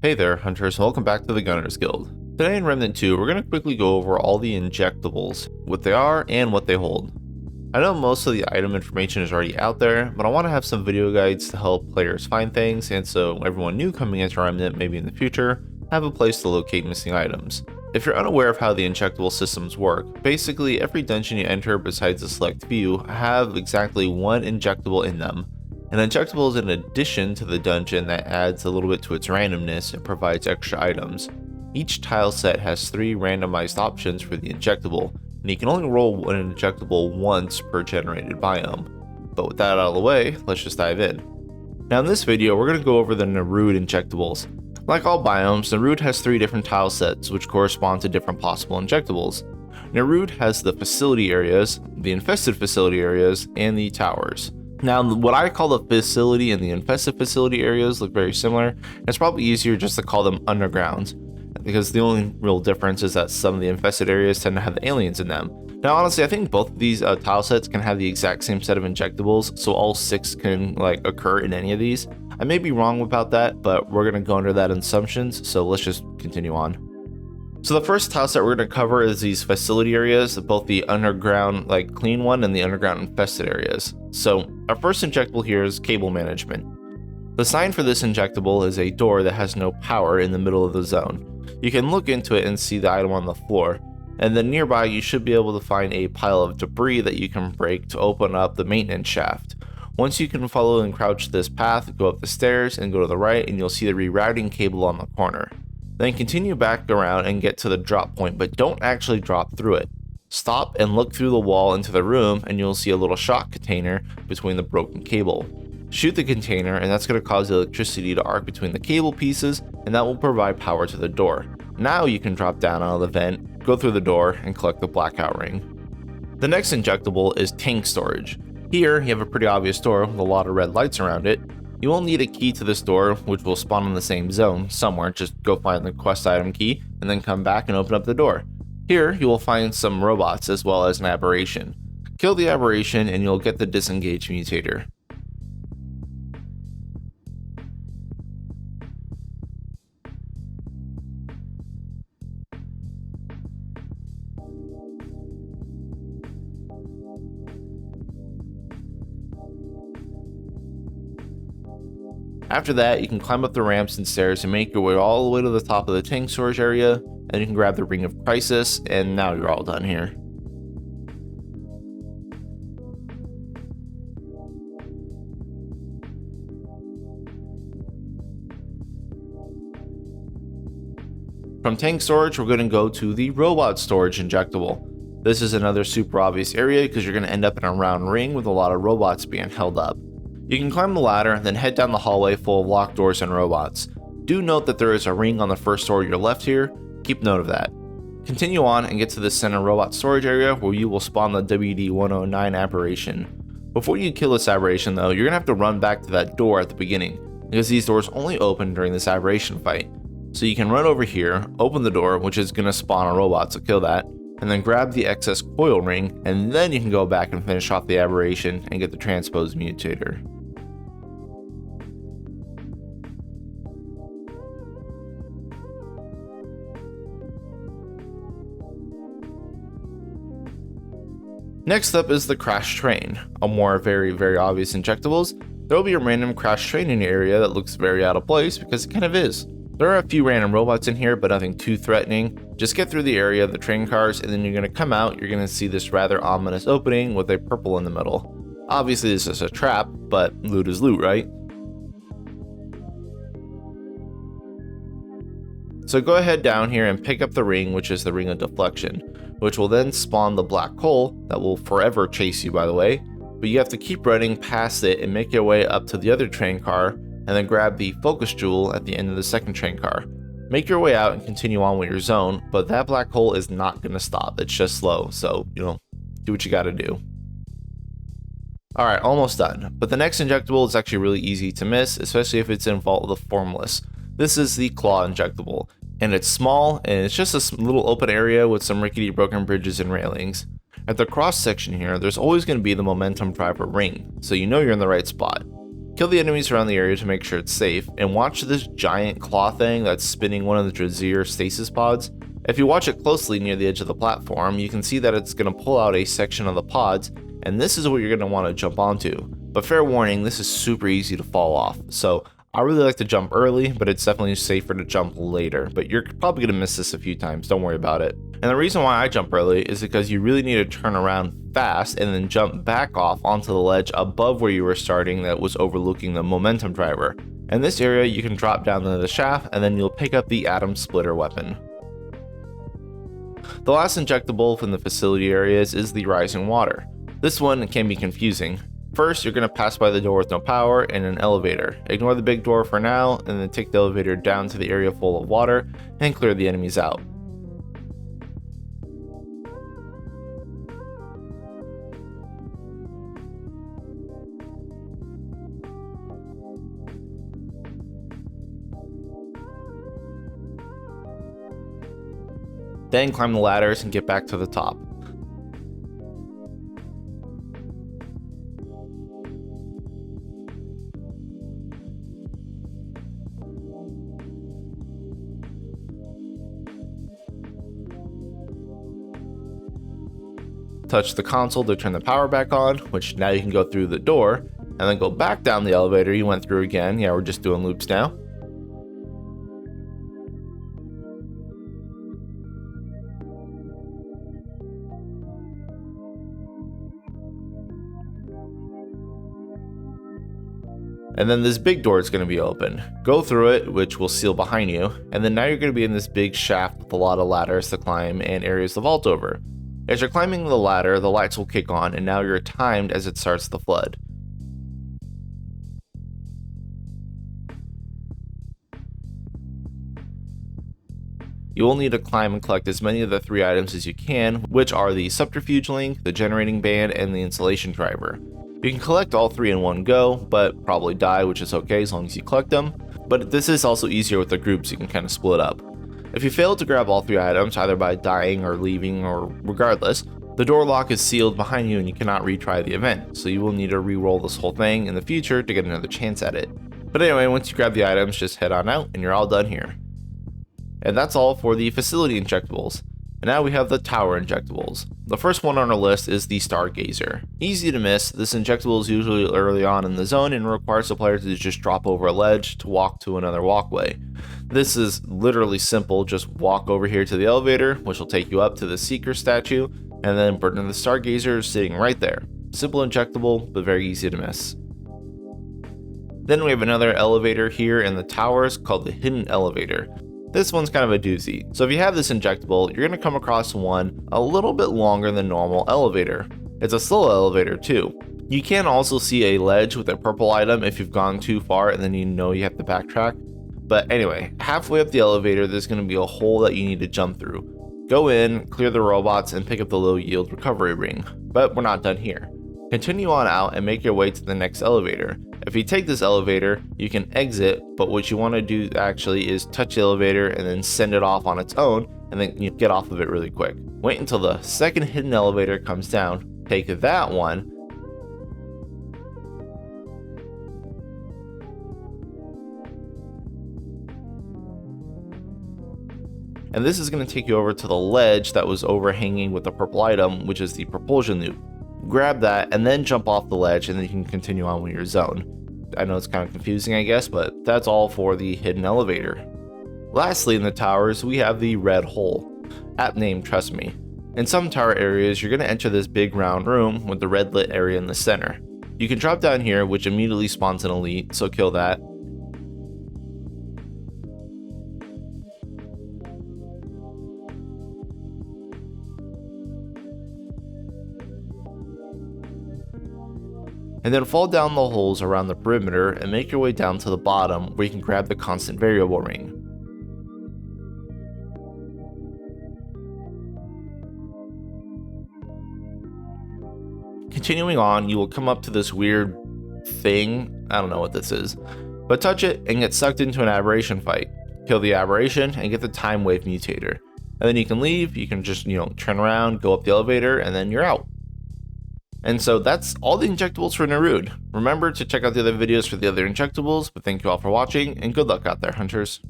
Hey there, Hunters, and welcome back to the Gunners Guild. Today in Remnant 2, we're going to quickly go over all the injectables, what they are, and what they hold. I know most of the item information is already out there, but I want to have some video guides to help players find things, and so everyone new coming into Remnant, maybe in the future, have a place to locate missing items. If you're unaware of how the injectable systems work, basically every dungeon you enter besides the select few have exactly one injectable in them. An injectable is an addition to the dungeon that adds a little bit to its randomness and provides extra items. Each tile set has 3 randomized options for the injectable, and you can only roll an injectable once per generated biome. But with that out of the way, let's just dive in. Now in this video, we're going to go over the Narude injectables. Like all biomes, Narude has 3 different tile sets which correspond to different possible injectables. Narude has the facility areas, the infested facility areas, and the towers. Now, what I call the facility and the infested facility areas look very similar. It's probably easier just to call them underground, because the only real difference is that some of the infested areas tend to have the aliens in them. Now, honestly, I think both of these tile sets can have the exact same set of injectables, so all 6 can occur in any of these. I may be wrong about that, but we're going to go under that assumptions, so let's just continue on. So the first tile set we're going to cover is these facility areas, both the underground clean one and the underground infested areas. So our first injectable here is cable management. The sign for this injectable is a door that has no power in the middle of the zone. You can look into it and see the item on the floor, and then nearby you should be able to find a pile of debris that you can break to open up the maintenance shaft. Once you can follow and crouch this path, go up the stairs and go to the right, and you'll see the rerouting cable on the corner. Then continue back around and get to the drop point, but don't actually drop through it. Stop and look through the wall into the room, and you'll see a little shock container between the broken cable. Shoot the container, and that's going to cause the electricity to arc between the cable pieces, and that will provide power to the door. Now you can drop down out of the vent, go through the door, and collect the blackout ring. The next injectable is tank storage. Here you have a pretty obvious door with a lot of red lights around it. You will need a key to this door, which will spawn in the same zone somewhere. Just go find the quest item key and then come back and open up the door. Here you will find some robots as well as an aberration. Kill the aberration and you'll get the disengage mutator. After that, you can climb up the ramps and stairs and make your way all the way to the top of the tank storage area, and you can grab the Ring of Crisis, and now you're all done here. From tank storage, we're going to go to the robot storage injectable. This is another super obvious area because you're going to end up in a round ring with a lot of robots being held up. You can climb the ladder, then head down the hallway full of locked doors and robots. Do note that there is a ring on the first door to your left here, keep note of that. Continue on and get to the center robot storage area where you will spawn the WD-109 aberration. Before you kill this aberration though, you're going to have to run back to that door at the beginning, because these doors only open during this aberration fight. So you can run over here, open the door, which is going to spawn a robot, so kill that, and then grab the excess coil ring, and then you can go back and finish off the aberration and get the transpose mutator. Next up is the crash train, a more very obvious injectables. There will be a random crash train in your area that looks very out of place because it kind of is. There are a few random robots in here, but nothing too threatening. Just get through the area of the train cars, and then you're going to come out, you're going to see this rather ominous opening with a purple in the middle. Obviously this is a trap, but loot is loot, right? So go ahead down here and pick up the ring, which is the Ring of Deflection, which will then spawn the black hole that will forever chase you, by the way. But you have to keep running past it and make your way up to the other train car, and then grab the focus jewel at the end of the second train car. Make your way out and continue on with your zone, but that black hole is not going to stop. It's just slow, so, do what you got to do. Alright, almost done. But the next injectable is actually really easy to miss, especially if it's in Vault of the Formless. This is the Claw injectable, and it's small, and it's just a little open area with some rickety broken bridges and railings. At the cross section here, there's always going to be the momentum driver ring, so you know you're in the right spot. Kill the enemies around the area to make sure it's safe, and watch this giant claw thing that's spinning one of the Drazier stasis pods. If you watch it closely near the edge of the platform, you can see that it's going to pull out a section of the pods, and this is what you're going to want to jump onto. But fair warning, this is super easy to fall off, so I really like to jump early, but it's definitely safer to jump later. But you're probably going to miss this a few times, don't worry about it. And the reason why I jump early is because you really need to turn around fast and then jump back off onto the ledge above where you were starting that was overlooking the momentum driver. In this area, you can drop down into the shaft, and then you'll pick up the atom splitter weapon. The last injectable from the facility areas is the rising water. This one can be confusing. First, you're going to pass by the door with no power and an elevator. Ignore the big door for now, and then take the elevator down to the area full of water and clear the enemies out. Then climb the ladders and get back to the top. Touch the console to turn the power back on, which now you can go through the door, and then go back down the elevator you went through again. Yeah, we're just doing loops now. And then this big door is going to be open. Go through it, which will seal behind you, and then now you're going to be in this big shaft with a lot of ladders to climb and areas to vault over. As you're climbing the ladder, the lights will kick on, and now you're timed as it starts the flood. You will need to climb and collect as many of the 3 items as you can, which are the subterfuge link, the generating band, and the insulation driver. You can collect all 3 in one go, but probably die, which is okay as long as you collect them. But this is also easier with the groups, you can kind of split up. If you fail to grab all 3 items, either by dying or leaving or regardless, the door lock is sealed behind you and you cannot retry the event, so you will need to re-roll this whole thing in the future to get another chance at it. But anyway, once you grab the items, just head on out and you're all done here. And that's all for the facility injectables. And now we have the tower injectables. The first one on our list is the Stargazer. Easy to miss, this injectable is usually early on in the zone and requires the player to just drop over a ledge to walk to another walkway. This is literally simple, just walk over here to the elevator, which will take you up to the Seeker statue, and then burn the Stargazer sitting right there. Simple injectable, but very easy to miss. Then we have another elevator here in the towers called the Hidden Elevator. This one's kind of a doozy. So if you have this injectable, you're going to come across one a little bit longer than normal elevator. It's a slow elevator too. You can also see a ledge with a purple item if you've gone too far and then you know you have to backtrack. But anyway, halfway up the elevator, there's going to be a hole that you need to jump through. Go in, clear the robots, and pick up the low yield recovery ring. But we're not done here. Continue on out and make your way to the next elevator. If you take this elevator, you can exit, but what you want to do actually is touch the elevator and then send it off on its own, and then you get off of it really quick. Wait until the second hidden elevator comes down, take that one, and this is going to take you over to the ledge that was overhanging with the purple item, which is the propulsion loop. Grab that and then jump off the ledge, and then you can continue on with your zone. I know it's kind of confusing, I guess, but that's all for the hidden elevator. Lastly, in the towers, we have the red hole. App name, trust me. In some tower areas, you're going to enter this big round room with the red lit area in the center. You can drop down here, which immediately spawns an elite, so kill that. And then fall down the holes around the perimeter and make your way down to the bottom where you can grab the constant variable ring. Continuing on, you will come up to this weird thing, I don't know what this is, but touch it and get sucked into an aberration fight. Kill the aberration and get the time wave mutator. And then you can leave, you can just, turn around, go up the elevator, and then you're out. And so that's all the injectables for Nerude. Remember to check out the other videos for the other injectables, but thank you all for watching, and good luck out there, hunters.